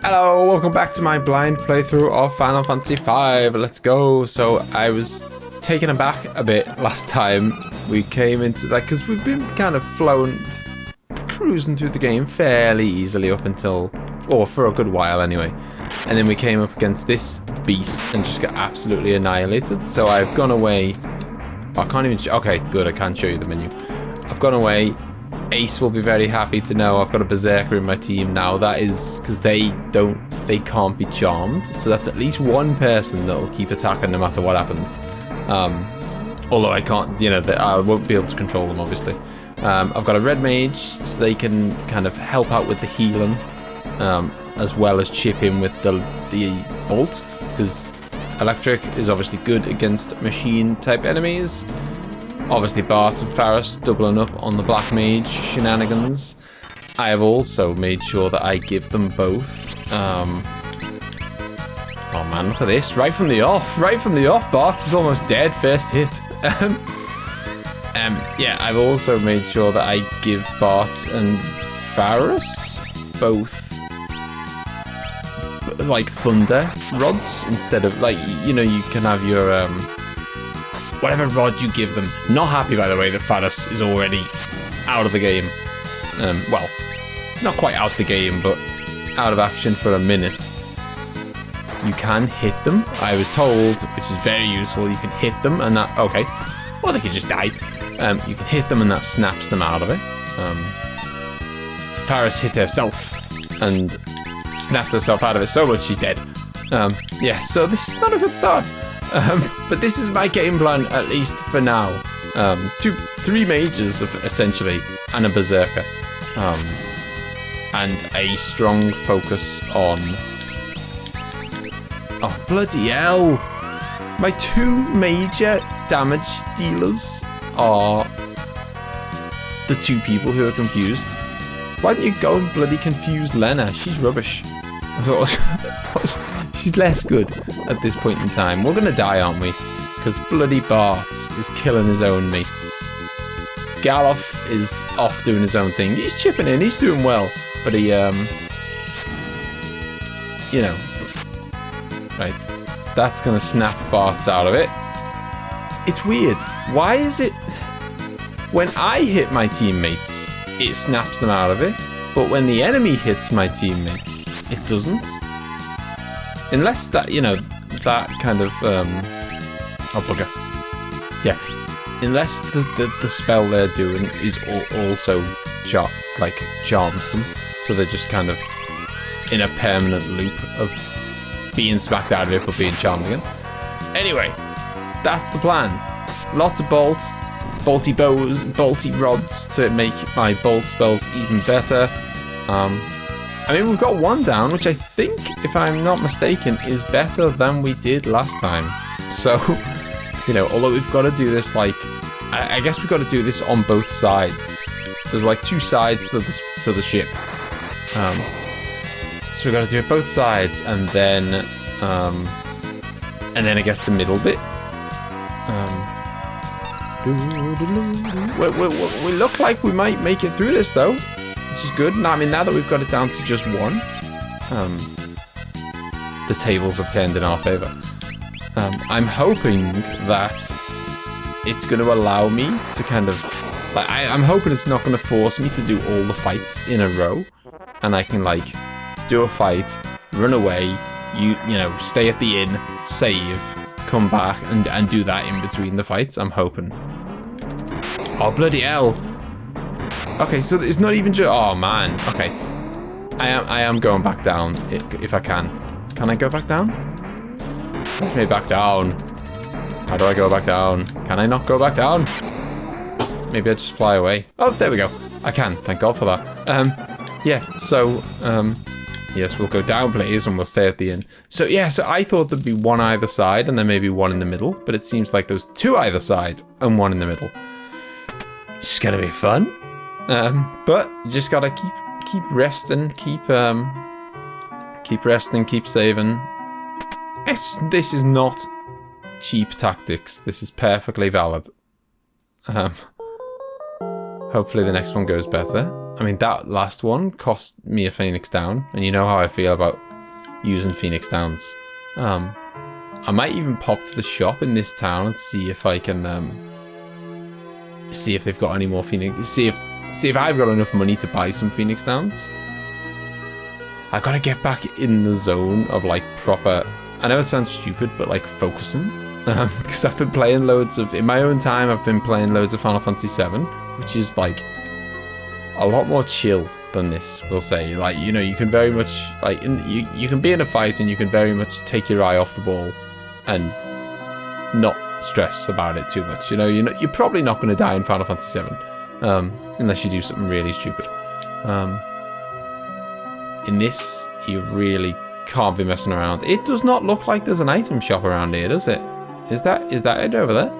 Hello, welcome back to my blind playthrough of Final Fantasy V. Let's go. So I was taken aback a bit last time we came into that because we've been kind of cruising through the game fairly easily up until, or for a good while anyway. And then we came up against this beast and just got absolutely annihilated. So I've gone away. I can't even. Okay, good. I can show you the menu. I've gone away. Ace will be very happy to know I've got a berserker in my team now. That is because they can't be charmed. So that's at least one person that'll keep attacking no matter what happens. Although I can't, I won't be able to control them obviously. I've got a red mage, so they can kind of help out with the healing, as well as chip in with the bolt, because electric is obviously good against machine type enemies. Obviously, Bart and Faris doubling up on the Black Mage shenanigans. I have also made sure that I give them both. Oh man, look at this. Right from the off, Bart is almost dead, first hit. Yeah, I've also made sure that I give Bart and Faris both, like, thunder rods instead of, like, you can have your, whatever rod you give them. Not happy, by the way, that Faris is already out of the game. Well, not quite out the game, but out of action for a minute. You can hit them, I was told, which is very useful. You can hit them and that... Okay. Or they could just die. You can hit them and that snaps them out of it. Faris hit herself and snapped herself out of it so much she's dead. Yeah, so this is not a good start. But this is my game plan, at least for now. 3 mages, essentially, and a berserker. And a strong focus on... Oh, bloody hell! My 2 major damage dealers are the 2 people who are confused. Why don't you go and bloody confuse Lena? She's rubbish. She's less good at this point in time. We're gonna die, aren't we? Because bloody Bart is killing his own mates. Galoff is off doing his own thing. He's chipping in, he's doing well. But he, right, that's gonna snap Bart out of it. It's weird. Why is it when I hit my teammates, it snaps them out of it, but when the enemy hits my teammates, it doesn't? Unless that, that kind of, oh bugger. Yeah. Unless the spell they're doing is also charms them. So they're just kind of in a permanent loop of being smacked out of it but being charmed again. Anyway, that's the plan. Lots of bolty bows, bolty rods to make my bolt spells even better. I mean, we've got 1 down, which I think, if I'm not mistaken, is better than we did last time. So, although we've got to do this, like, I guess we've got to do this on both sides. There's like 2 sides to the ship. So we've got to do it both sides, and then I guess the middle bit. We look like we might make it through this, though. Which is good. Now, I mean, now that we've got it down to just 1, the tables have turned in our favour. I'm hoping that it's going to allow me to kind of... Like, I'm hoping it's not going to force me to do all the fights in a row. And I can, like, do a fight, run away, stay at the inn, save, come back, and do that in between the fights. I'm hoping. Oh, bloody hell. Okay, so it's not even just... Oh, man. Okay. I am going back down, if I can. Can I go back down? Let me back down. How do I go back down? Can I not go back down? Maybe I just fly away. Oh, there we go. I can. Thank God for that. Yeah, so... yes, we'll go down, please, and we'll stay at the inn. So, yeah, so I thought there'd be 1 either side, and then maybe 1 in the middle. But it seems like there's 2 either side, and 1 in the middle. It's gonna be fun. But you just gotta keep resting, keep resting, keep saving. This is not cheap tactics. This is perfectly valid. Hopefully the next one goes better. I mean, that last one cost me a Phoenix down, and you know how I feel about using Phoenix Downs. I might even pop to the shop in this town and see if I can see if they've got any more Phoenix. See if I've got enough money to buy some Phoenix Downs. I gotta get back in the zone of like proper. I know it sounds stupid, but like focusing. Because I've been playing loads of, in my own time, I've been playing loads of Final Fantasy VII, which is like a lot more chill than this, we'll say. Like, you know, you can very much, like, you can be in a fight and you can very much take your eye off the ball and not stress about it too much. You know, you're probably not going to die in Final Fantasy VII, unless you do something really stupid. In this, you really can't be messing around. It does not look like there's an item shop around here, does it? Is that it over there?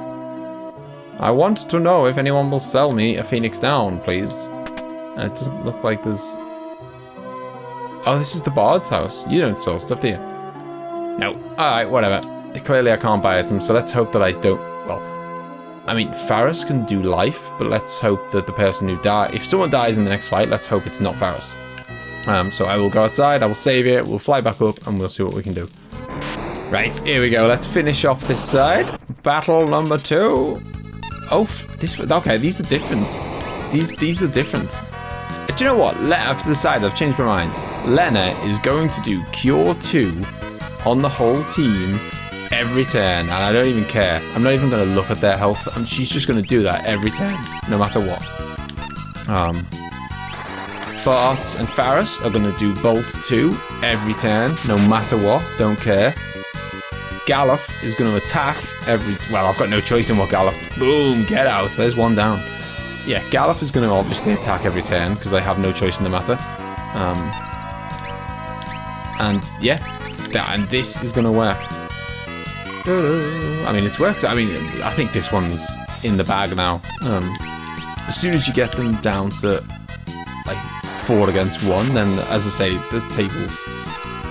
I want to know if anyone will sell me a Phoenix Down, please. And it doesn't look like there's... Oh, this is the Bard's house. You don't sell stuff, do you? No. Alright, whatever. Clearly I can't buy items, so let's hope that I don't... Well, I mean, Faris can do life, but let's hope that the person who dies... If someone dies in the next fight, let's hope it's not Faris. So I will go outside, I will save it, we'll fly back up, and we'll see what we can do. Right, here we go. Let's finish off this side. Battle number 2. Oh, okay, these are different. These are different. Do you know what? I've decided, I've changed my mind. Lena is going to do Cure 2 on the whole team every turn, and I don't even care. I'm not even going to look at their health. She's just going to do that every turn, no matter what. Bart and Faris are going to do Bolt 2 every turn, no matter what. Don't care. Galuf is going to attack every... Well, I've got no choice in what Galuf... Boom, get out. There's one down. Yeah, Galuf is going to obviously attack every turn because I have no choice in the matter. And yeah, and this is going to work. I mean, it's worked. I mean, I think this one's in the bag now. As soon as you get them down to like 4 against 1, then, as I say, the tables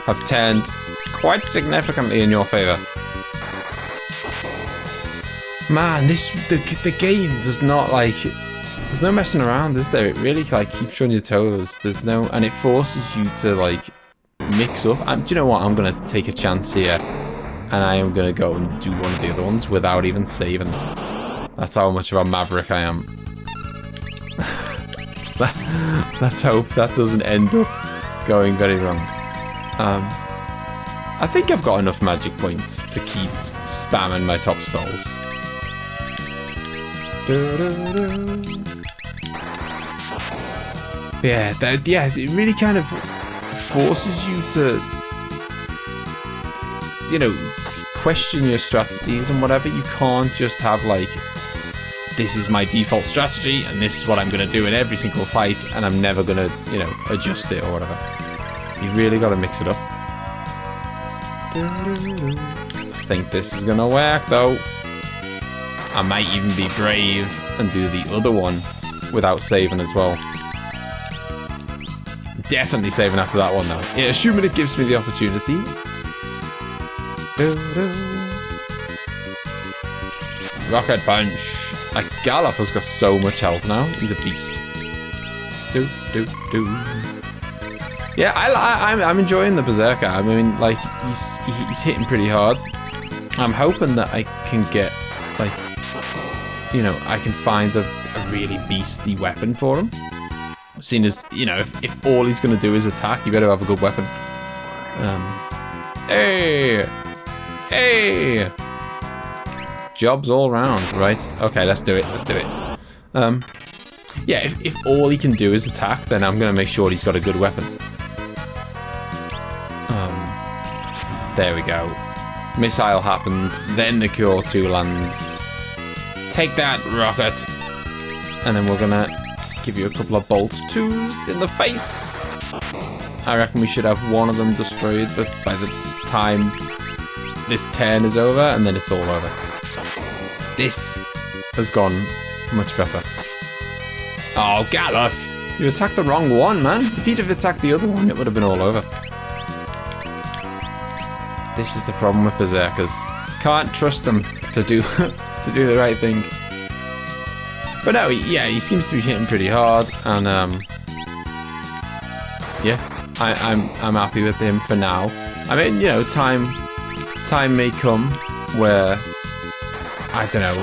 have turned quite significantly in your favor. Man, the game does not like... There's no messing around, is there? It really like keeps you on your toes. There's no... And it forces you to like mix up. Do you know what? I'm going to take a chance here. And I am going to go and do one of the other ones without even saving. That's how much of a maverick I am. Let's hope that doesn't end up going very wrong. I think I've got enough magic points to keep spamming my top spells. Yeah, it really kind of forces you to, you know, question your strategies and whatever. You can't just have like, this is my default strategy and this is what I'm going to do in every single fight and I'm never going to, you know, adjust it or whatever. You really got to mix it up. I think this is going to work though. I might even be brave and do the other one without saving as well. Definitely saving after that one though. Yeah, assuming it gives me the opportunity. Rocket punch. Like, Galuf has got so much health now. He's a beast. Yeah, I'm enjoying the Berserker. I mean, like, he's hitting pretty hard. I'm hoping that I can get, like, you know, I can find a really beastly weapon for him. Seeing as, you know, if all he's going to do is attack, you better have a good weapon. Hey! Jobs all round, right? Okay, let's do it. Yeah, if all he can do is attack, then I'm going to make sure he's got a good weapon. There we go. Missile happened, then the Cure 2 lands. Take that, Rocket! And then we're going to give you a couple of Bolt 2s in the face. I reckon we should have one of them destroyed, but by the time this turn is over, and then it's all over. This has gone much better. Oh, Galuf! You attacked the wrong one, man. If he'd have attacked the other one, it would have been all over. This is the problem with Berserkers. Can't trust them to do the right thing. But no, yeah, he seems to be hitting pretty hard, and yeah, I'm happy with him for now. I mean, you know, time may come where, I don't know,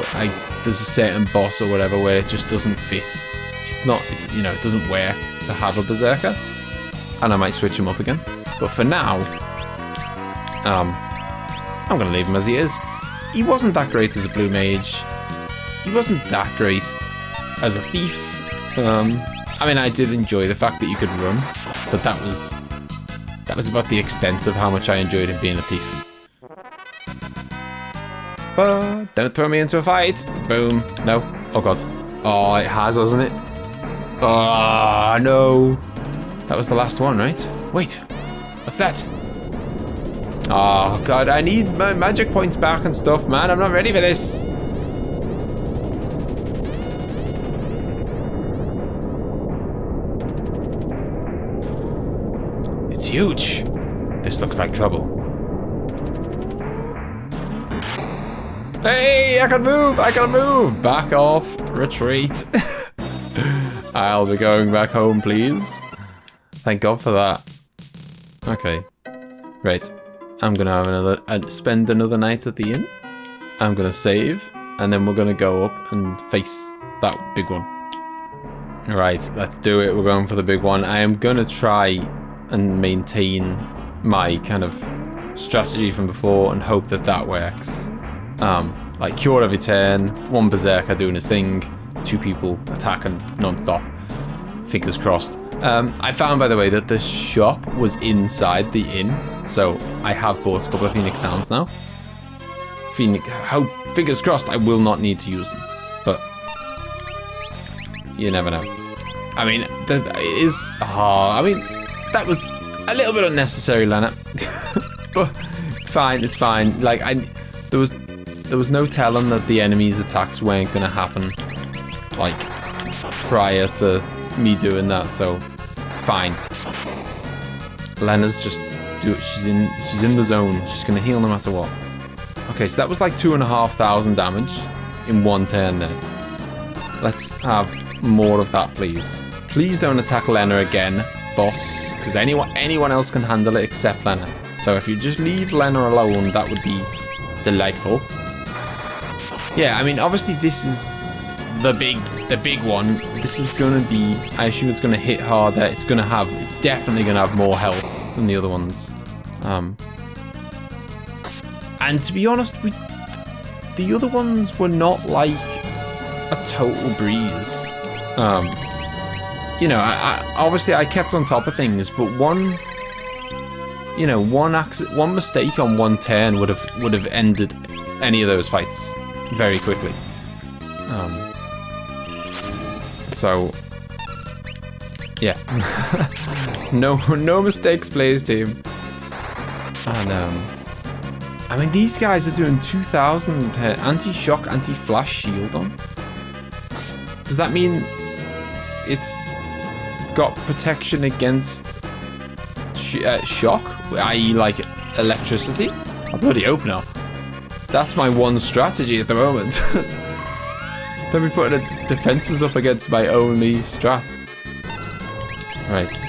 there's a certain boss or whatever where it just doesn't fit. You know, it doesn't work to have a Berserker, and I might switch him up again. But for now, I'm gonna leave him as he is. He wasn't that great as a blue mage. He wasn't that great as a thief. I mean, I did enjoy the fact that you could run, but that was about the extent of how much I enjoyed him being a thief. But don't throw me into a fight. Boom. No. Oh god. Oh, it has, hasn't it? Oh no. That was the last one, right? Wait. What's that? Oh god, I need my magic points back and stuff, man. I'm not ready for this. It's huge. This looks like trouble. Hey, I can move! I can move! Back off. Retreat. I'll be going back home, please. Thank God for that. Okay. Right. I'm gonna have spend another night at the inn. I'm gonna save, and then we're gonna go up and face that big one. Right, let's do it. We're going for the big one. I am gonna try and maintain my kind of strategy from before and hope that that works. Like cure every turn, one Berserker doing his thing, 2 people attacking non-stop. Fingers crossed. I found, by the way, that the shop was inside the inn, so I have bought a couple of Phoenix Downs now. Fingers crossed I will not need to use them, but you never know. I mean, that is hard. I mean, that was a little bit unnecessary, Lena. But it's fine, it's fine. Like, there was no telling that the enemy's attacks weren't gonna happen, like, prior to me doing that, so it's fine. Lena's just she's in the zone. She's gonna heal no matter what. Okay, so that was like 2,500 damage in one turn there. Let's have more of that, please. Please don't attack Lena again, boss, because anyone else can handle it except Lena. So if you just leave Lena alone, that would be delightful. Yeah, I mean, obviously this is the big one. This is gonna be, I assume it's gonna hit harder. It's definitely gonna have more health than the other ones. And to be honest, the other ones were not like a total breeze. You know, obviously I kept on top of things, but one mistake on one turn would have ended any of those fights very quickly. So yeah. no mistakes, please, team. And I mean, these guys are doing 2,000 anti-shock, anti-flash shield on. Does that mean it's got protection against shock, i.e. like electricity? I bloody hope not. That's my one strategy at the moment. Don't be putting defenses up against my only strat. Right.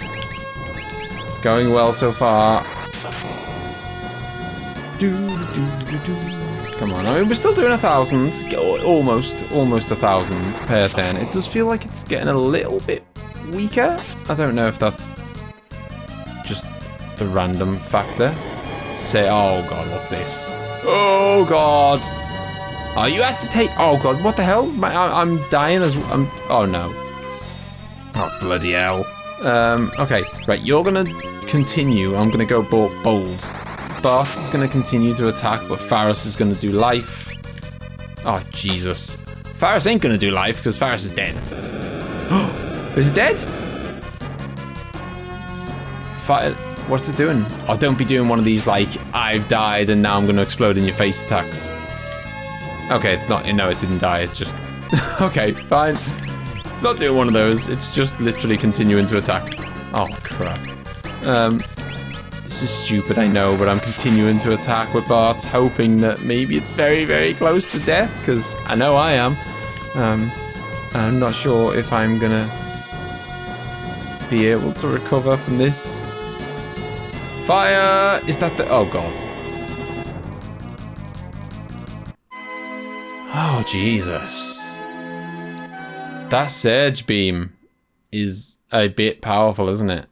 It's going well so far. Come on, I mean, we're still doing 1,000, almost 1,000 per turn. It does feel like it's getting a little bit weaker. I don't know if that's just the random factor. Oh god, what's this? Oh god! Oh, you had to take. Oh god, what the hell? I'm dying as. Oh no! Oh bloody hell! Okay, right. You're gonna continue. I'm gonna go bold. Bart is going to continue to attack, but Faris is going to do life. Oh, Jesus. Faris ain't going to do life, because Faris is dead. Is it dead? What's it doing? Oh, don't be doing one of these, like, I've died and now I'm going to explode in your face attacks. Okay, it's not. No, it didn't die. It just... Okay, fine. It's not doing one of those. It's just literally continuing to attack. Oh, crap. This is stupid, I know, but I'm continuing to attack with Bart, hoping that maybe it's very, very close to death, because I know I am. I'm not sure if I'm gonna be able to recover from this Fire! Is that the... Oh, God. Oh, Jesus. That surge beam is a bit powerful, isn't it?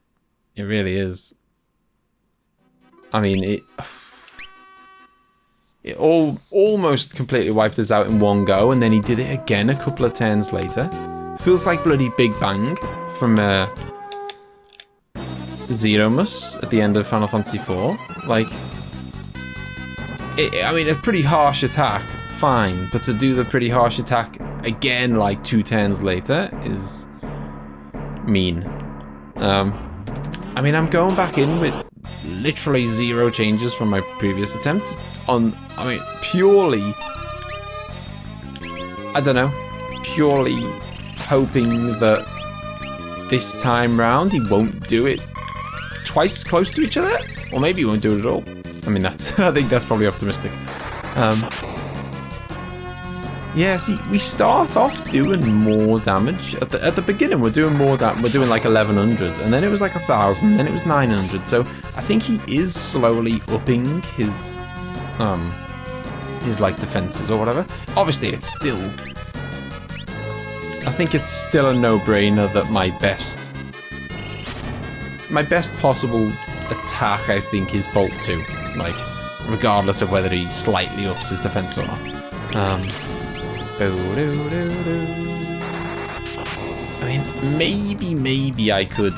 It really is. I mean, it almost completely wiped us out in one go, and then he did it again a couple of turns later. Feels like bloody Big Bang from Zeromus at the end of Final Fantasy IV. Like, I mean, a pretty harsh attack, fine, but to do the pretty harsh attack again, like 2 turns later, is mean. I mean, I'm going back in with literally 0 changes from my previous attempt on, I mean, purely, I don't know, purely hoping that this time round he won't do it twice close to each other, or maybe he won't do it at all. I mean, that's, I think that's probably optimistic. Yeah, see, we start off doing more damage. At the beginning, we're doing more we're doing like 1100, and then it was like 1000, then it was 900. So I think he is slowly upping his like defenses or whatever. Obviously, it's still, I think it's still a no-brainer that my best possible attack, I think, is Bolt 2. Like, regardless of whether he slightly ups his defense or not. I mean, maybe I could,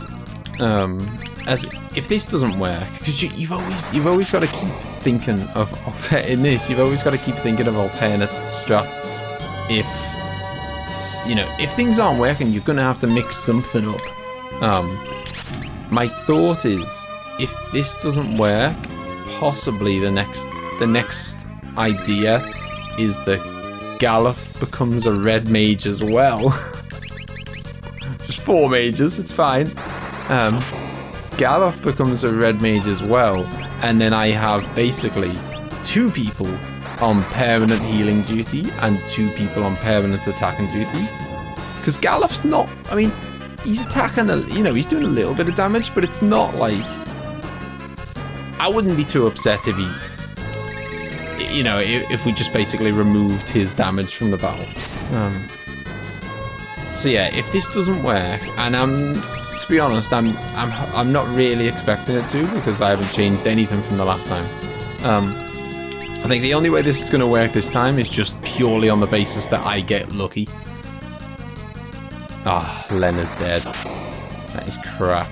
as if this doesn't work, because you've always got to keep thinking of you've always got to keep thinking of alternate strats. If you know, if things aren't working, you're gonna have to mix something up. My thought is, if this doesn't work, possibly the next idea is that Galuf becomes a red mage as well. Just 4 mages, it's fine. Galuf becomes a red mage as well, and then I have basically 2 people on permanent healing duty and 2 people on permanent attacking duty. Because Galuf's not, I mean, he's attacking, he's doing a little bit of damage, but it's not like, I wouldn't be too upset if he, if we just basically removed his damage from the battle. So yeah, if this doesn't work, and to be honest, I'm not really expecting it to, because I haven't changed anything from the last time. I think the only way this is going to work this time is just purely on the basis that I get lucky. Ah, Lena's dead. That is crap.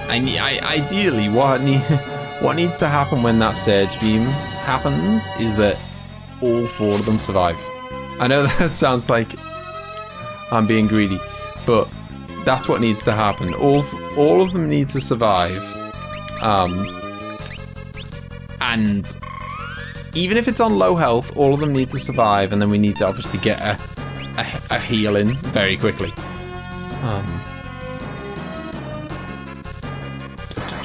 Ideally, what needs to happen when that surge beam happens is that all 4 of them survive. I know that sounds like I'm being greedy, but that's what needs to happen. All of them need to survive, and even if it's on low health, all of them need to survive, and then we need to obviously get a heal in very quickly.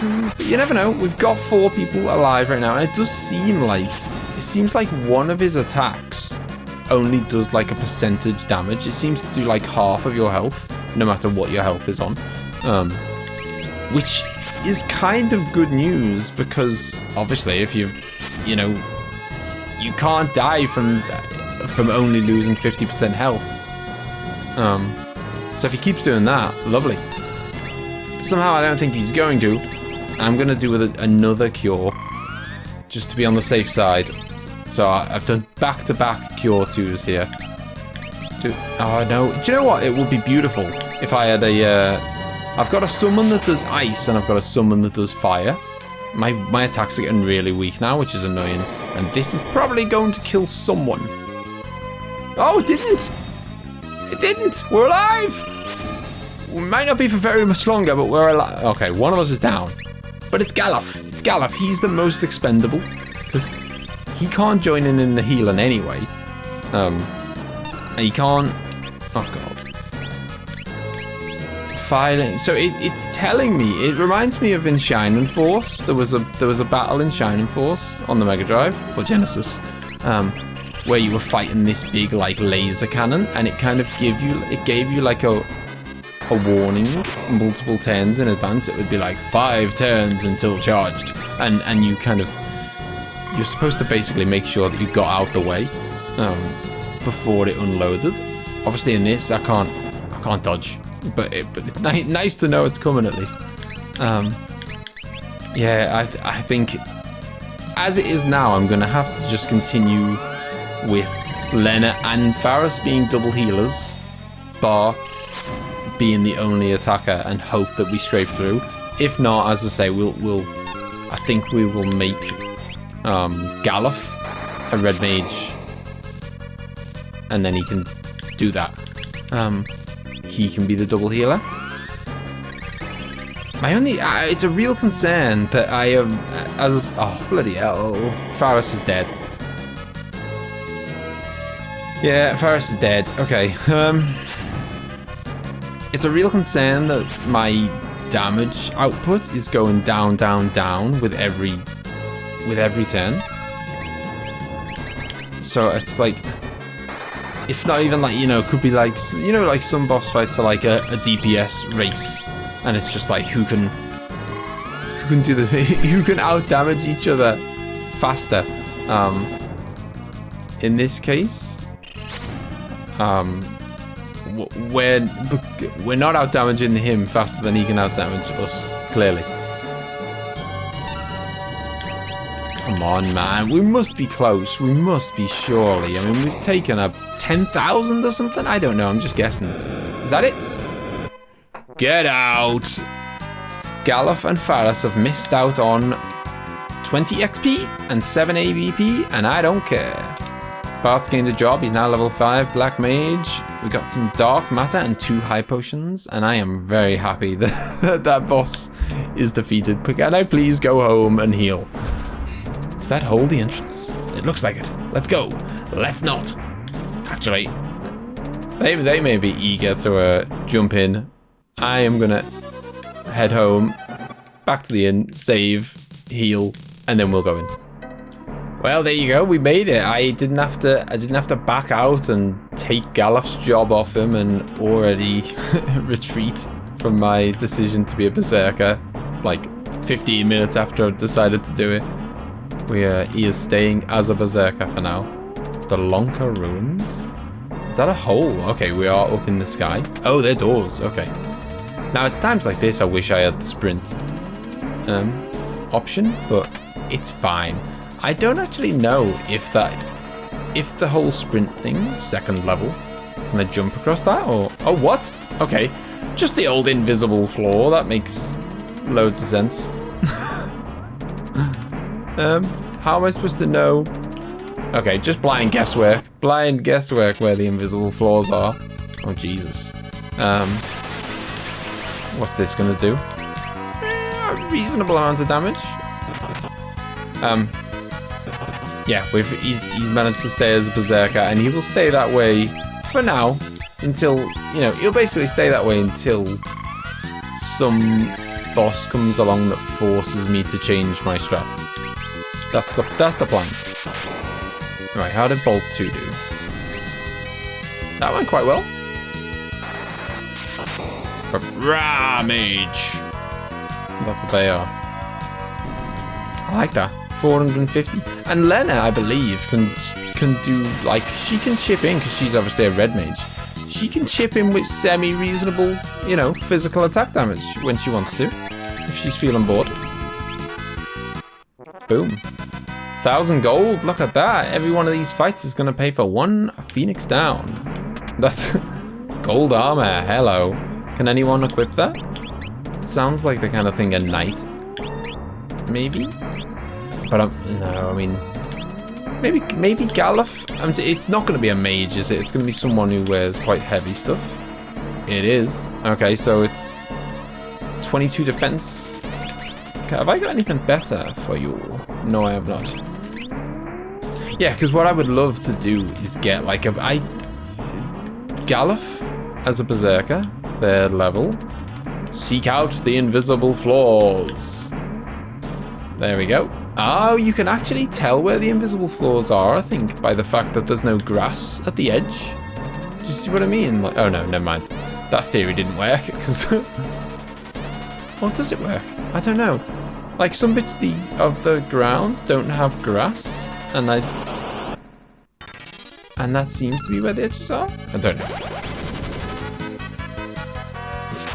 But you never know. We've got 4 people alive right now, and it seems like one of his attacks only does like a percentage damage. It seems to do like half of your health, no matter what your health is on, which is kind of good news, because obviously if you can't die from only losing 50% health. So if he keeps doing that, lovely. Somehow I don't think he's going to. I'm going to do another cure, just to be on the safe side. So I've done back-to-back cure 2s here. Oh no, do you know what? It would be beautiful if I had I've got a summon that does ice, and I've got a summon that does fire. My attacks are getting really weak now, which is annoying. And this is probably going to kill someone. Oh, it didn't! It didn't! We're alive! We might not be for very much longer, but we're alive. Okay, one of us is down. But it's Galuf. It's Galuf. He's the most expendable, because he can't join in the healing anyway. And he can't... Oh, God. Filing. So it's telling me... It reminds me of in Shining Force. There was a battle in Shining Force on the Mega Drive, or Genesis, where you were fighting this big, like, laser cannon, and it kind of gave you like a warning multiple turns in advance. It would be like 5 turns until charged, and you kind of, you're supposed to basically make sure that you got out the way before it unloaded. Obviously in this I can't dodge, but it's nice to know it's coming at least. Yeah, I think as it is now, I'm gonna have to just continue with Lena and Faris being double healers, Bart being the only attacker, and hope that we scrape through. If not, as I say, I think we will make Galuf a red mage, and then he can do that. He can be the double healer. My only, it's a real concern that I am, oh bloody hell, Faris is dead. Yeah, Faris is dead. Okay. It's a real concern that my damage output is going down, down, down with every turn. So it's like, it's not even like, you know, it could be like, you know, like some boss fights are like a DPS race, and it's just like who can do the who can out damage each other faster. In this case, we're not out damaging him faster than he can out damage us, clearly. Come on, man, we must be close, we must be, surely. I mean, we've taken a 10,000 or something, I don't know, I'm just guessing. Is that it? Get out! Galuf and Faris have missed out on 20 XP and 7 ABP, and I don't care. Bart's gained a job, he's now level 5 Black Mage. We got some Dark Matter and 2 High Potions, and I am very happy that that boss is defeated. But can I please go home and heal? Does that hold the entrance? It looks like it. Let's go. Let's not. Actually, they may be eager to jump in. I am gonna head home, back to the inn, save, heal, and then we'll go in. Well, there you go. We made it. I didn't have to back out and take Galuf's job off him and already retreat from my decision to be a berserker like 15 minutes after I decided to do it. He is staying as a berserker for now. The Lonka Ruins? Is that a hole? Okay, we are up in the sky. Oh, they're doors. Okay. Now, it's times like this I wish I had the sprint option, but it's fine. I don't actually know if the whole sprint thing, second level, can I jump across that or, oh, what? Okay, just the old invisible floor, that makes loads of sense. How am I supposed to know? Okay, just blind guesswork where the invisible floors are. Oh, Jesus. What's this gonna do? A reasonable amount of damage. Yeah, he's managed to stay as a berserker, and he will stay that way for now until, you know, he'll basically stay that way until some boss comes along that forces me to change my strat. That's the plan. Right, how did Bolt 2 do? That went quite well. But Mage. That's what they are. I like that. 450. And Lena, I believe, can do, like, she can chip in because she's obviously a red mage. She can chip in with semi-reasonable, you know, physical attack damage when she wants to, if she's feeling bored. Boom. 1,000 gold. Look at that. Every one of these fights is going to pay for 1 Phoenix down. That's gold armor. Hello. Can anyone equip that? It sounds like the kind of thing a knight. Maybe? But no, I mean, maybe Galuf. It's not going to be a mage, is it? It's going to be someone who wears quite heavy stuff. It is. Okay, so it's 22 defense. Okay, have I got anything better for you? No, I have not. Yeah, because what I would love to do is get like Galuf as a berserker, 3rd level. Seek out the invisible floors. There we go. Oh, you can actually tell where the invisible floors are, I think, by the fact that there's no grass at the edge. Do you see what I mean? Like, oh no, never mind. that theory didn't work, because... Or does it work? I don't know. Like, some bits of the ground don't have grass, and that seems to be where the edges are? I don't know.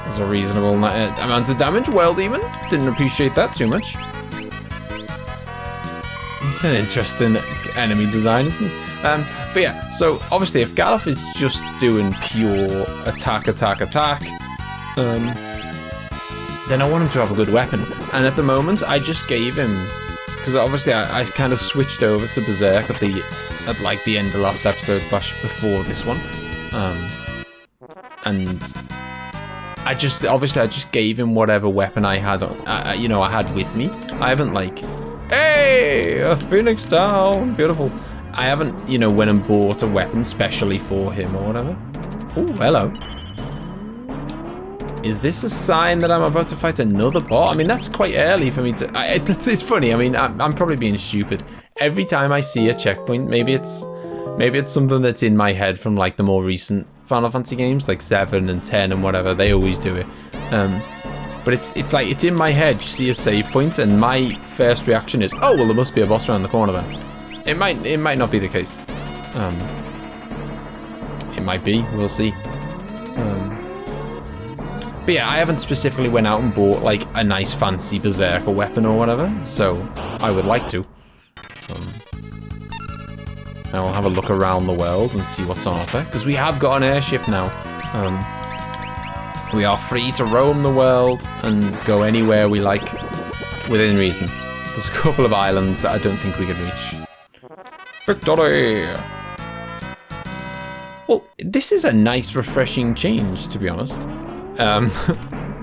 There's a reasonable amount of damage. Well, Demon. Didn't appreciate that too much. He's an interesting enemy design, isn't he? But yeah, so obviously if Galuf is just doing pure attack, then I want him to have a good weapon. And at the moment, I just gave him, because obviously I kind of switched over to Berserk at like the end of last episode / before this one, and I just gave him whatever weapon I had, you know, I had with me. I haven't like, hey, a Phoenix down, beautiful. I haven't, you know, went and bought a weapon specially for him or whatever. Oh, hello. Is this a sign that I'm about to fight another bot? I mean, that's quite early for me to... it's funny. I mean, I'm probably being stupid. Every time I see a checkpoint, maybe it's something that's in my head from like the more recent Final Fantasy games, like 7 and 10 and whatever. They always do it. But it's like, it's in my head. You see a save point, and my first reaction is, oh, well, there must be a boss around the corner then. It might not be the case. It might be. We'll see. But yeah, I haven't specifically went out and bought like a nice fancy Berserker weapon or whatever, so I would like to. I'll have a look around the world and see what's on offer, because we have got an airship now. We are free to roam the world and go anywhere we like within reason. There's a couple of islands that I don't think we can reach. Victory! Well, this is a nice, refreshing change, to be honest.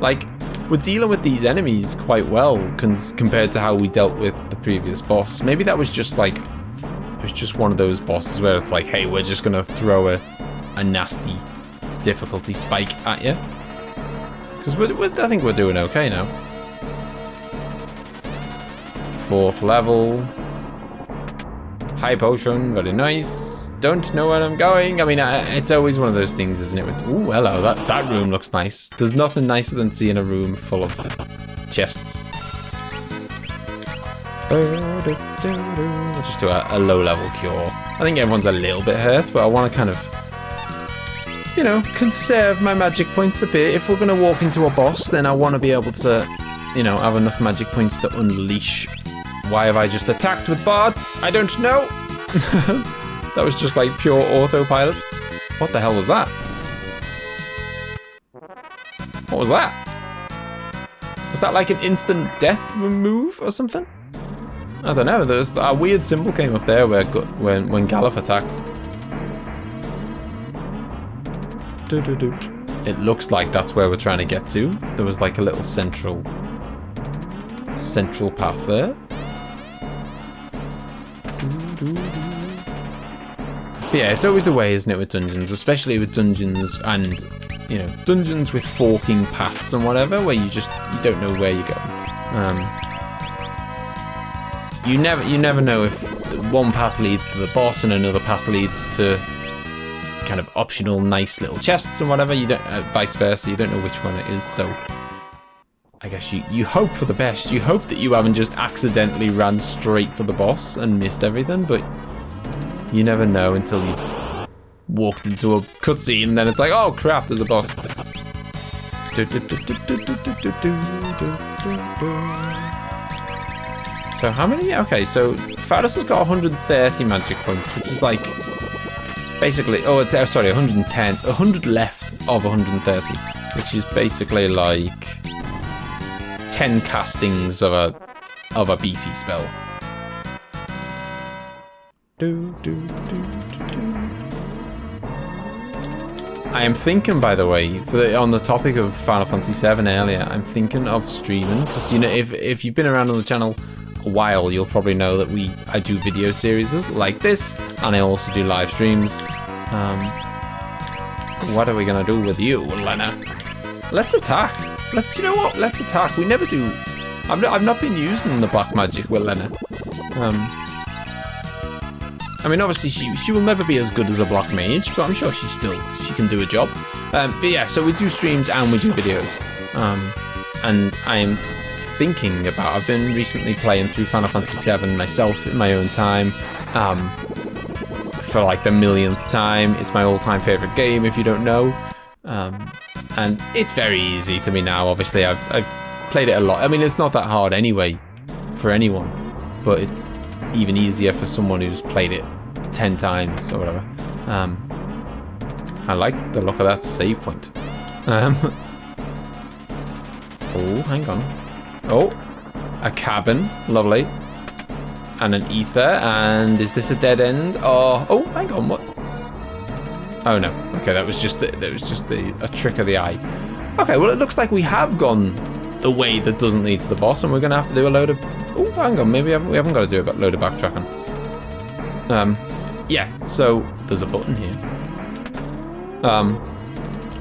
Like, we're dealing with these enemies quite well compared to how we dealt with the previous boss. Maybe that was just like, it was just one of those bosses where it's like, hey, we're just gonna throw a nasty difficulty spike at you. Because I think we're doing okay now. 4th level. High potion, very nice. Don't know where I'm going. I mean, it's always one of those things, isn't it? Ooh, hello, that room looks nice. There's nothing nicer than seeing a room full of chests. We'll just do a low-level cure. I think everyone's a little bit hurt, but I want to kind of, you know, conserve my magic points a bit. If we're going to walk into a boss, then I want to be able to, you know, have enough magic points to unleash. Why have I just attacked with bards? I don't know. That was just like pure autopilot. What the hell was that? What was that? Was that like an instant death move or something? I don't know. There's a weird symbol came up there where when Galuf attacked. It looks like that's where we're trying to get to. There was like a little central path there. But yeah, it's always the way, isn't it, with dungeons, especially with dungeons and, you know, dungeons with forking paths and whatever, where you don't know where you're going. You never know if one path leads to the boss and another path leads to kind of optional nice little chests and whatever. You don't, vice versa. You don't know which one it is. So I guess you hope for the best. You hope that you haven't just accidentally ran straight for the boss and missed everything, but you never know until you've walked into a cutscene and then it's like, oh crap, there's a boss. So how many? Okay, so Faris has got 130 magic points, which is like basically, sorry, 110, 100 left of 130, which is basically like 10 castings of a beefy spell. I am thinking, by the way, on the topic of Final Fantasy VII earlier, I'm thinking of streaming, because, you know, if you've been around on the channel a while, you'll probably know that I do video series like this, and I also do live streams. What are we gonna do with you, Lena? Let's attack. You know what? Let's attack. We never do. I've not been using the black magic with Lena. I mean, obviously she will never be as good as a black mage, but I'm sure she can do a job. But yeah, so we do streams and we do videos. And I'm thinking about, I've been recently playing through Final Fantasy VII myself in my own time. For like the millionth time. It's my all-time favorite game, if you don't know. And it's very easy to me now. Obviously, I've played it a lot. I mean, it's not that hard anyway for anyone, but it's even easier for someone who's played it 10 times or whatever. I like the look of that save point. Oh, hang on. Oh, a cabin. Lovely. And an ether, and is this a dead end? Oh, hang on, what? Oh no, okay, that was just a trick of the eye. Okay, well it looks like we have gone the way that doesn't lead to the boss, and we're gonna have to do a load of. Oh, hang on, maybe we haven't got to do a load of backtracking. Yeah, so there's a button here.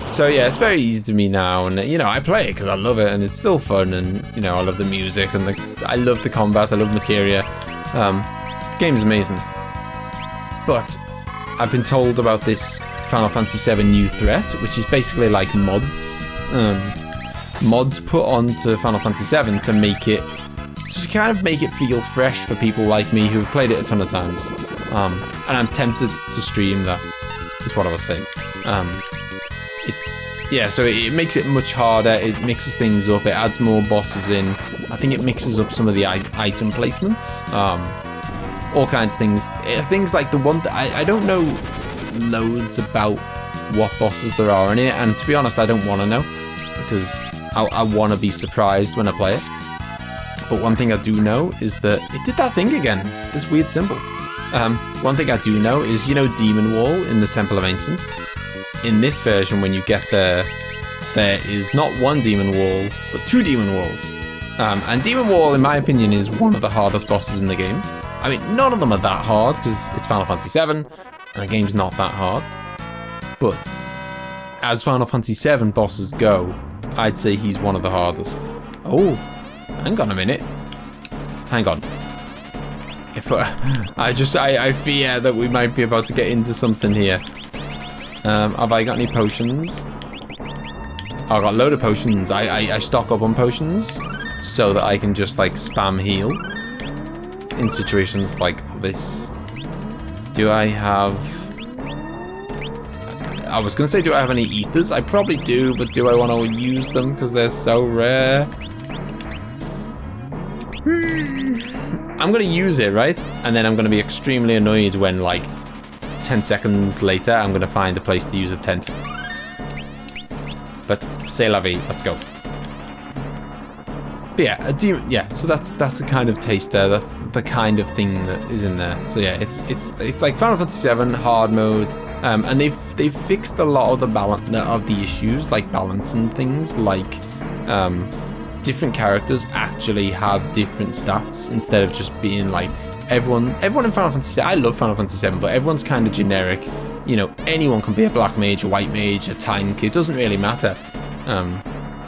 So yeah, it's very easy to me now, and you know I play it because I love it, and it's still fun, and you know I love the music, and I love the combat, I love materia. The game's amazing. But I've been told about this Final Fantasy VII new threat, which is basically like mods. Mods put onto Final Fantasy VII to make it, to kind of make it feel fresh for people like me who've played it a ton of times. And I'm tempted to stream that, is what I was saying. So it makes it much harder, it mixes things up, it adds more bosses in. I think it mixes up some of the item placements. All kinds of things. Things like the one that I don't know loads about what bosses there are in it, and to be honest, I don't want to know, because I want to be surprised when I play it. But one thing I do know is that it did that thing again, this weird symbol. One thing I do know is, you know, Demon Wall in the Temple of Ancients? In this version, when you get there is not one Demon Wall, but 2 Demon Walls. And Demon Wall, in my opinion, is one of the hardest bosses in the game. I mean, none of them are that hard, because it's Final Fantasy VII, and the game's not that hard. But, as Final Fantasy VII bosses go, I'd say he's one of the hardest. Oh, hang on a minute. Hang on. I fear that we might be about to get into something here. Have I got any potions? Oh, I've got a load of potions. I stock up on potions so that I can just like spam heal in situations like this. Do I have... I was going to say, do I have any ethers? I probably do, but do I want to use them because they're so rare? I'm going to use it, right? And then I'm going to be extremely annoyed when like 10 seconds later, I'm going to find a place to use a tent. But c'est la vie, let's go. But yeah, so that's a kind of taster. That's the kind of thing that is in there. So yeah, it's like Final Fantasy VII hard mode, and they've fixed a lot of the issues, like balancing things, like different characters actually have different stats instead of just being like everyone in Final Fantasy VII. I love Final Fantasy VII, but everyone's kind of generic. You know, anyone can be a black mage, a white mage, a tank. It doesn't really matter.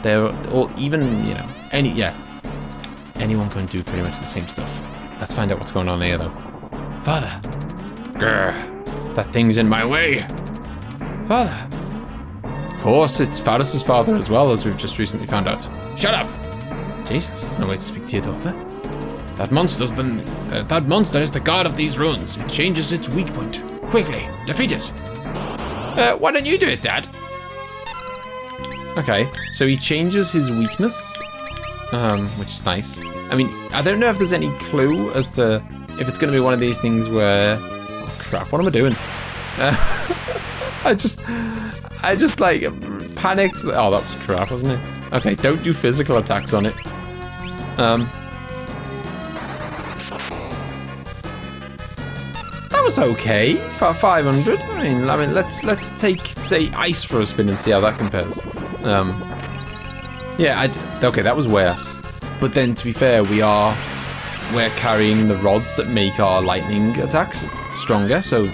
They're all, even, you know, anyone can do pretty much the same stuff. Let's find out what's going on here, though. Father. Grr. That thing's in my way. Father. Of course, it's Faris' father as well, as we've just recently found out. Shut up. Jesus, no way to speak to your daughter. That monster is the god of these ruins. It changes its weak point. Quickly, defeat it. Why don't you do it, Dad? Okay, so he changes his weakness, which is nice. I mean, I don't know if there's any clue as to if it's going to be one of these things where... Oh, crap, what am I doing? I just like panicked. Oh, that was crap, wasn't it? Okay, don't do physical attacks on it. That was okay for 500. I mean, let's take, say, ice for a spin and see how that compares. Yeah, okay, that was worse. But then, to be fair, we're carrying the rods that make our lightning attacks stronger, so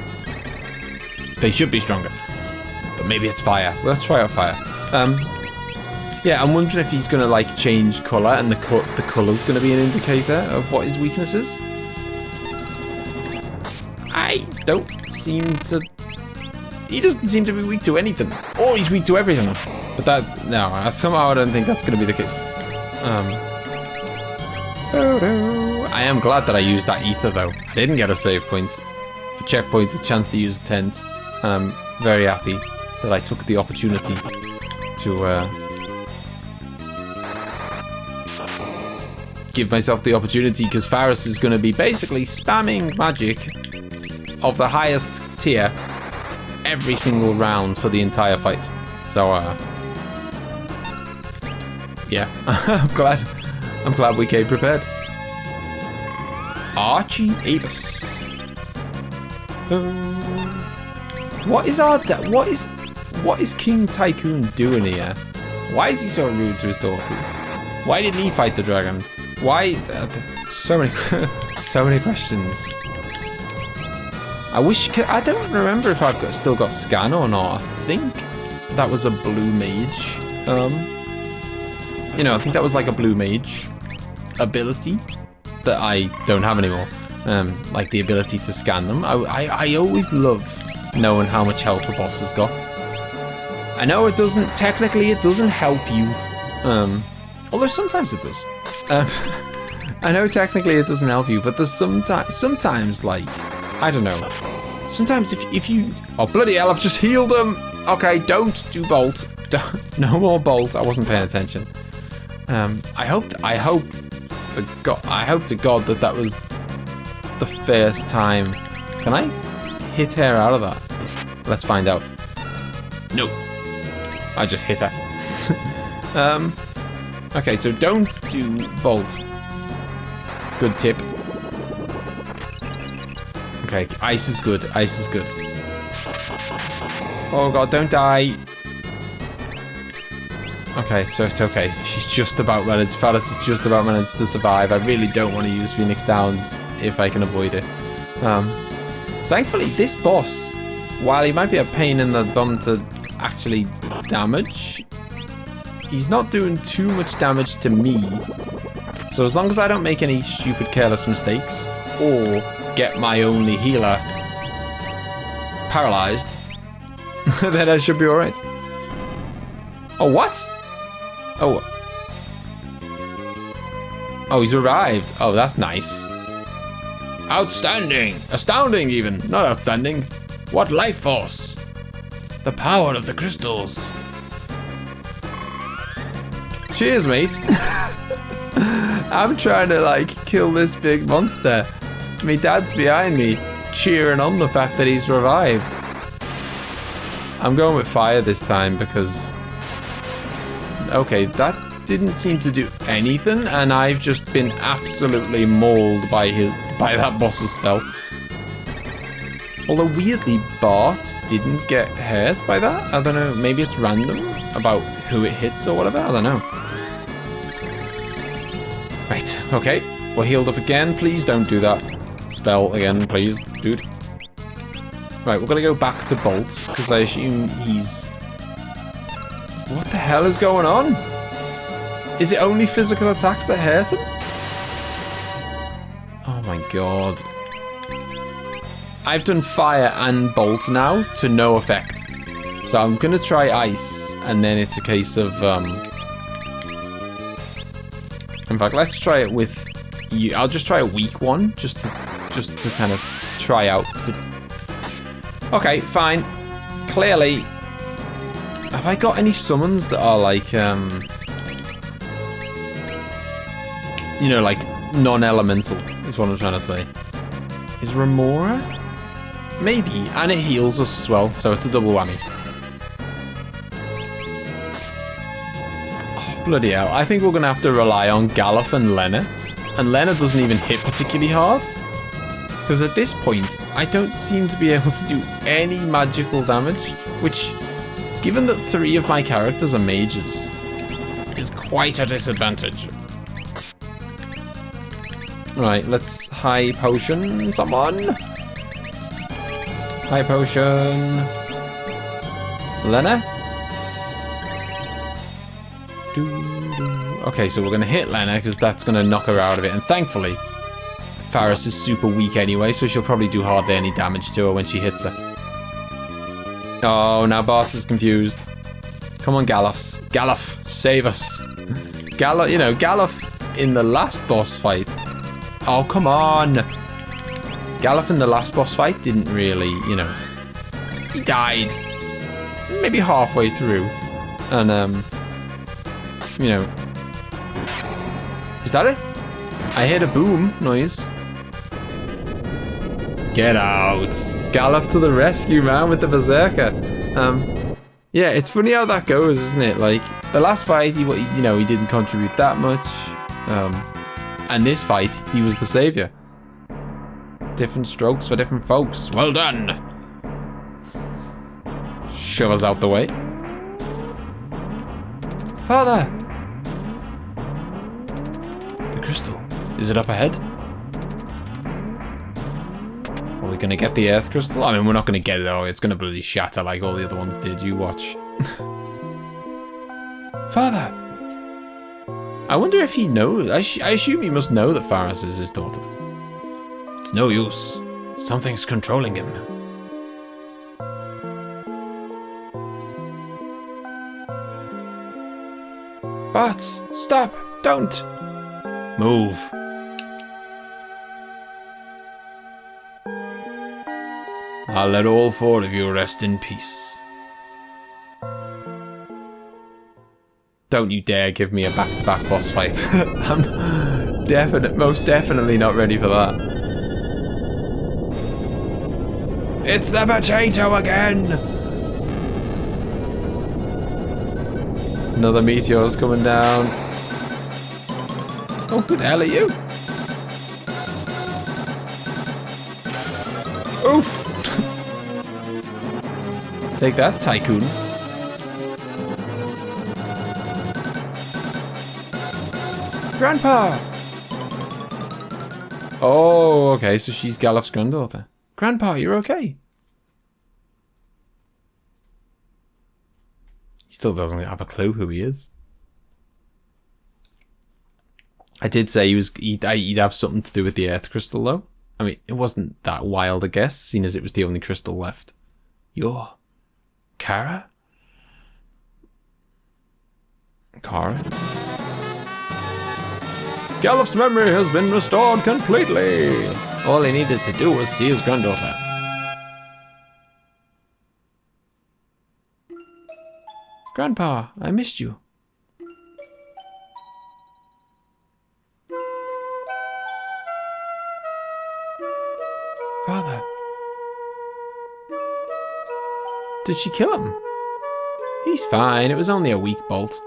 they should be stronger. But maybe it's fire. Let's try out fire. Yeah, I'm wondering if he's gonna like change color, and the color's gonna be an indicator of what his weakness is. I don't seem to... He doesn't seem to be weak to anything. Or he's weak to everything. But that... No, somehow I don't think that's going to be the case. I am glad that I used that ether, though. I didn't get a save point. A checkpoint, a chance to use a tent. And I'm very happy that I took the opportunity to... give myself the opportunity, because Faris is going to be basically spamming magic of the highest tier every single round for the entire fight. So, yeah, I'm glad we came prepared. Archie Avis. What is King Tycoon doing here? Why is he so rude to his daughters? Why didn't he fight the dragon? Why? So many questions. I don't remember if I've still got scan or not. I think that was a blue mage. I think that was like a blue mage ability that I don't have anymore. Like the ability to scan them. I always love knowing how much health a boss has got. I know it doesn't help you. Although sometimes it does. I know technically it doesn't help you, but there's sometimes like, I don't know. Sometimes if you, oh bloody hell, I've just healed them. Okay, don't do bolt. No more bolt. I wasn't paying attention. I hope to God that was the first time. Can I hit her out of that? Let's find out. No, I just hit her. Okay, so don't do bolt. Good tip. Okay, ice is good. Ice is good. Oh god, don't die. Okay, so it's okay. She's just about managed. Phallus is just about managed to survive. I really don't want to use Phoenix Downs if I can avoid it. Thankfully, this boss, while he might be a pain in the bum to actually damage, he's not doing too much damage to me. So as long as I don't make any stupid careless mistakes or get my only healer paralyzed, then I should be alright. Oh, what? Oh, he's arrived. Oh, that's nice. Outstanding. Astounding, even. Not outstanding. What life force. The power of the crystals. Cheers, mate. I'm trying to, like, kill this big monster. My dad's behind me, cheering on the fact that he's revived. I'm going with fire this time because... Okay, that didn't seem to do anything, and I've just been absolutely mauled by that boss's spell. Although, weirdly, Bart didn't get hurt by that. I don't know, maybe it's random about who it hits or whatever, I don't know. Right, okay, we're healed up again. Please don't do that spell again, please, dude. Right, we're gonna go back to Bolt, because I assume he's... What the hell is going on? Is it only physical attacks that hurt him? Oh my god. I've done fire and bolt now to no effect. So I'm gonna try ice, and then it's a case of in fact, let's try it with you. I'll just try a weak one, just to kind of try out. Okay, fine. Clearly, have I got any summons that are like you know, like non-elemental is what I'm trying to say. Is Remora? Maybe, and it heals us as well, so it's a double whammy. Oh, bloody hell. I think we're going to have to rely on Galuf and Lena. And Lena doesn't even hit particularly hard. Because at this point, I don't seem to be able to do any magical damage, which, given that 3 of my characters are mages, is quite a disadvantage. Right, let's high potion someone. High potion. Lena? Okay, so we're going to hit Lena because that's going to knock her out of it. And thankfully Faris is super weak anyway, so she'll probably do hardly any damage to her when she hits her. Oh, now Bart is confused. Come on, Gallof. Gallof, save us. Gallof, you know, Gallof in the last boss fight. Oh, come on. Gallof in the last boss fight didn't really, you know. He died. Maybe halfway through. And, you know. Is that it? I heard a boom noise. Get out. Gallof to the rescue, man, with the Berserker. Yeah, it's funny how that goes, isn't it? Like, the last fight, he didn't contribute that much. And this fight, he was the savior. Different strokes for different folks. Well done. Shove us out the way. Father! The crystal. Is it up ahead? Are we gonna get the earth crystal? I mean, we're not gonna get it though. It's gonna bloody shatter like all the other ones did. You watch. Father! I wonder if he knows. I assume he must know that Faris is his daughter. It's no use. Something's controlling him. Bart, stop! Don't! Move. I'll let all four of you rest in peace. Don't you dare give me a back-to-back boss fight. I'm most definitely not ready for that. It's the potato again! Another meteor's coming down. Oh, who the hell are you? Oof! Take that, Tycoon. Grandpa! Oh, okay, so she's Gallof's granddaughter. Grandpa, you're okay? He still doesn't have a clue who he is. I did say he'd have something to do with the Earth Crystal, though. I mean, it wasn't that wild a guess, seeing as it was the only crystal left. You're... Kara? Kara? Gallof's memory has been restored completely. All he needed to do was see his granddaughter. Grandpa, I missed you. Father. Did she kill him? He's fine, it was only a weak bolt.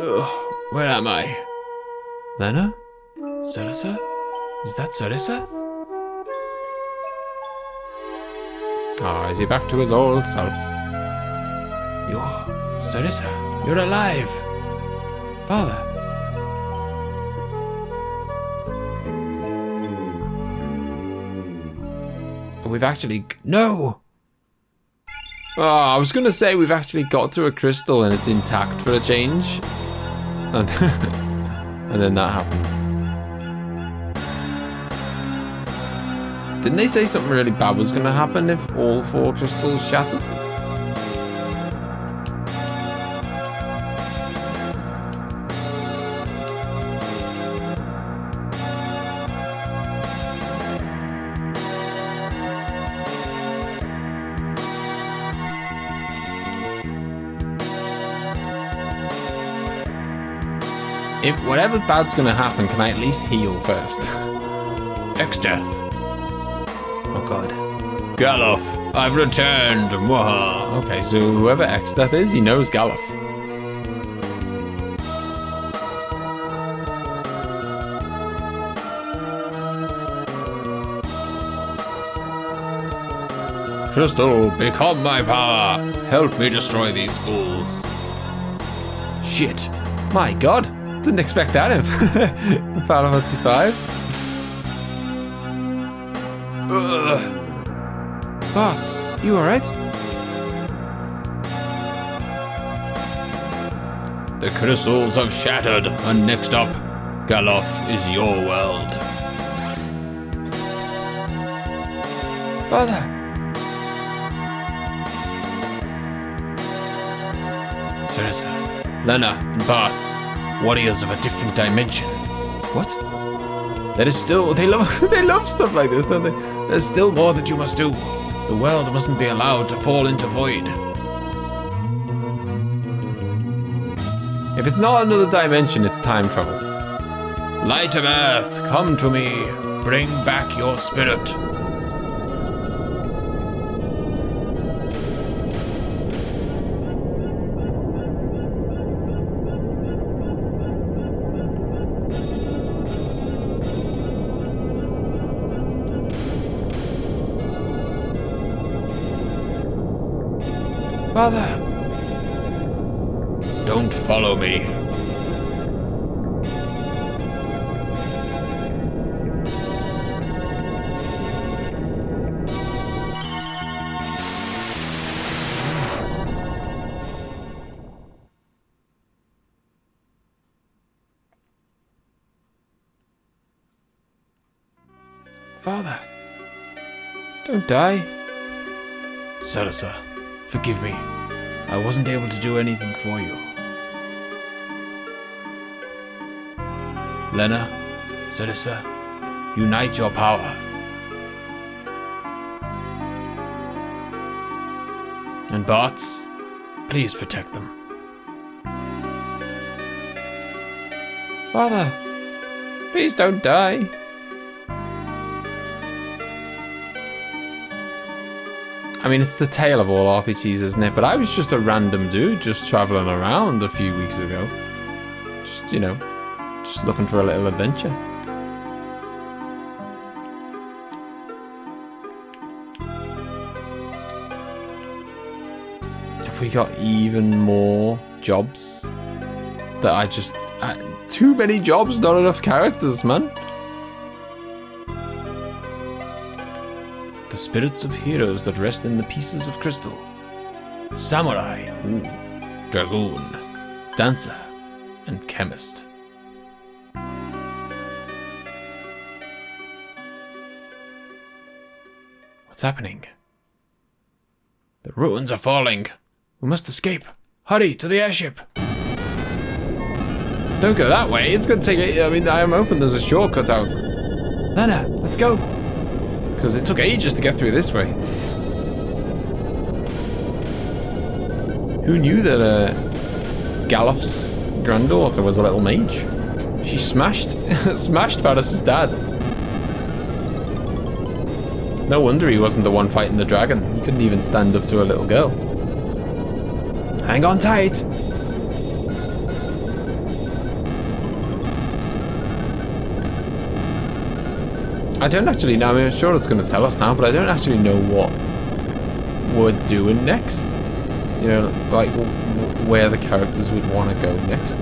Ugh, where am I? Lena? Sarissa? Is that Sarissa? Oh, is he back to his old self? You're... Sarissa, you're alive! Father. We've actually... No! Oh, I was going to say we've actually got to a crystal and it's intact for a change. And, and then that happened. Didn't they say something really bad was going to happen if all four crystals shattered? If whatever bad's gonna happen, can I at least heal first? X-Death. Oh god. Gallof, I've returned. Mwaha. Okay, so whoever X-Death is, he knows Gallof. Crystal, become my power. Help me destroy these fools. Shit. My god. Didn't expect that in Final Fantasy V. Bart, you alright? The crystals have shattered, and next up, Galof is your world. Father! Sarissa, Lena, and Bart, warriors of a different dimension. What? There is still, They love stuff like this, don't they? there's still more that you must do. The world mustn't be allowed to fall into void. If it's not another dimension, it's time travel. Light of Earth, come to me. Bring back your spirit. Father! Don't follow me. Father! Don't die. Sarissa, forgive me. I wasn't able to do anything for you. Lena, Sarissa, unite your power. And Bart's, please protect them. Father! Please don't die. I mean, it's the tale of all RPGs, isn't it? But I was just a random dude just traveling around a few weeks ago. Just, you know, just looking for a little adventure. Have we got even more jobs? That I just... too many jobs, not enough characters, man. The spirits of heroes that rest in the pieces of crystal. Samurai, dragoon, dancer, and chemist. What's happening? The ruins are falling. We must escape. Hurry to the airship. Don't go that way. It's going to take... I mean, I'm hoping there's a shortcut out. Lena, let's go. Because it took ages to get through this way. Who knew that Galof's granddaughter was a little mage? She smashed Varus's dad. No wonder he wasn't the one fighting the dragon. He couldn't even stand up to a little girl. Hang on tight. I don't actually know. I mean, I'm sure it's going to tell us now, but I don't actually know what we're doing next. You know, like where the characters would want to go next.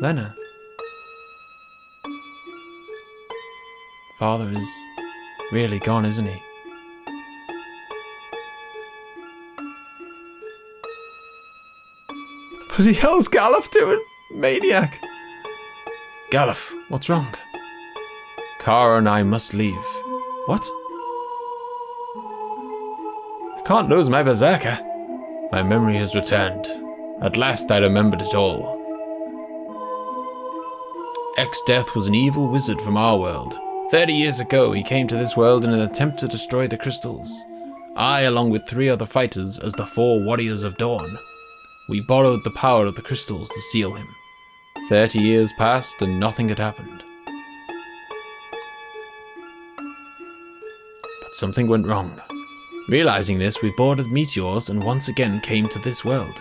Lena. Father is really gone, isn't he? What the hell's Galof doing? Maniac. Galof, what's wrong? Kara and I must leave. What? I can't lose my berserker. My memory has returned. At last I remembered it all. X-Death was an evil wizard from our world. 30 years ago, he came to this world in an attempt to destroy the crystals. I, along with 3 other fighters, as the 4 Warriors of Dawn. We borrowed the power of the crystals to seal him. 30 years passed and nothing had happened. But something went wrong. Realizing this, we boarded meteors and once again came to this world.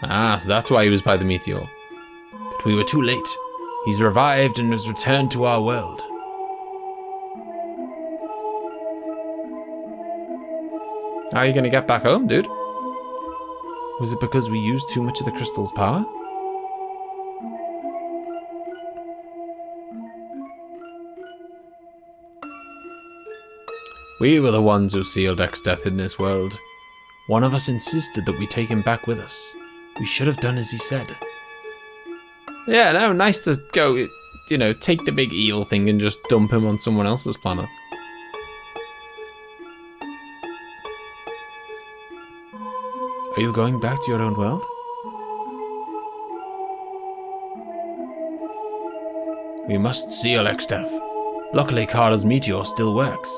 Ah, so that's why he was by the meteor. But we were too late. He's revived and has returned to our world. How are you going to get back home, dude? Was it because we used too much of the crystal's power? We were the ones who sealed Exdeath in this world. One of us insisted that we take him back with us. We should have done as he said. Yeah, no, nice to go, you know, take the big eel thing and just dump him on someone else's planet. Are you going back to your own world? We must seal Exdeath. Luckily, Kara's meteor still works.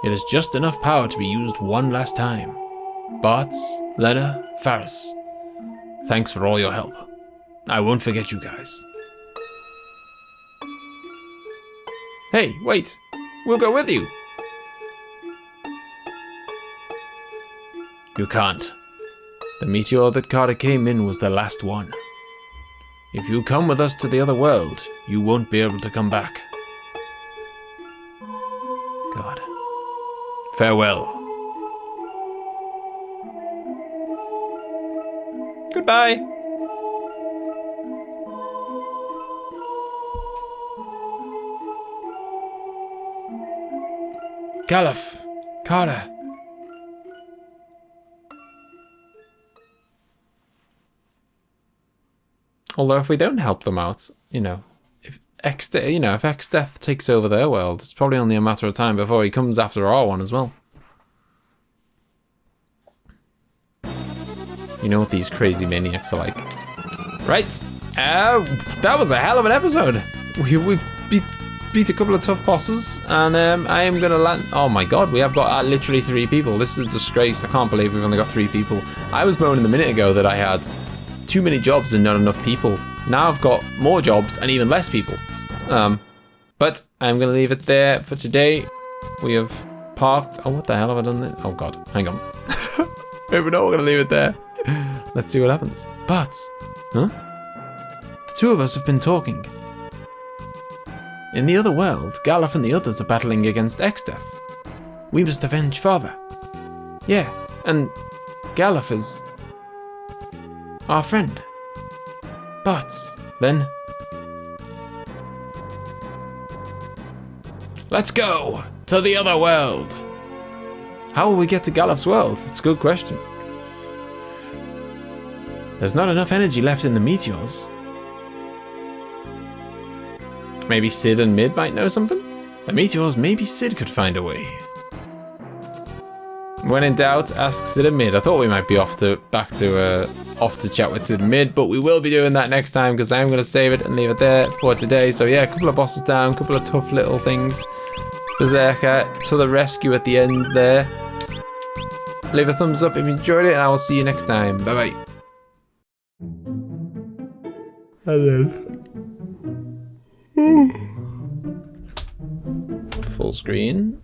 It has just enough power to be used one last time. Bart, Lena, Faris, thanks for all your help. I won't forget you guys. Hey, wait. We'll go with you. You can't. The meteor that Kara came in was the last one. If you come with us to the other world, you won't be able to come back. God. Farewell. Goodbye. Galuf, Kara. Although if we don't help them out, you know, if Exdeath takes over their world, it's probably only a matter of time before he comes after our one as well. You know what these crazy maniacs are like. Right, that was a hell of an episode. We beat a couple of tough bosses, and I am gonna land. Oh my god, we have got literally 3 people. This is a disgrace. I can't believe we've only got 3 people. I was moaning a minute ago that I had too many jobs and not enough people. Now I've got more jobs and even less people. But I'm gonna leave it there for today. We have parked. Oh, what the hell have I done there? Oh god, hang on. Maybe not. We're gonna leave it there. Let's see what happens. But, Huh? the 2 of us have been talking. In the other world, Galuf and the others are battling against Exdeath. We must avenge Father. Yeah, and Galuf is Our friend. But then. let's go to the other world. How will we get to Galuf's world? That's a good question. There's not enough energy left in the meteors. Maybe Sid and Mid might know something? The meteors, maybe Sid could find a way. When in doubt, ask Sid and Mid. I thought we might be off to chat with Sid and Mid, but we will be doing that next time because I'm going to save it and leave it there for today. So yeah, a couple of bosses down, a couple of tough little things. Berserker to the rescue at the end there. Leave a thumbs up if you enjoyed it, and I will see you next time. Bye bye. Hello. Full screen.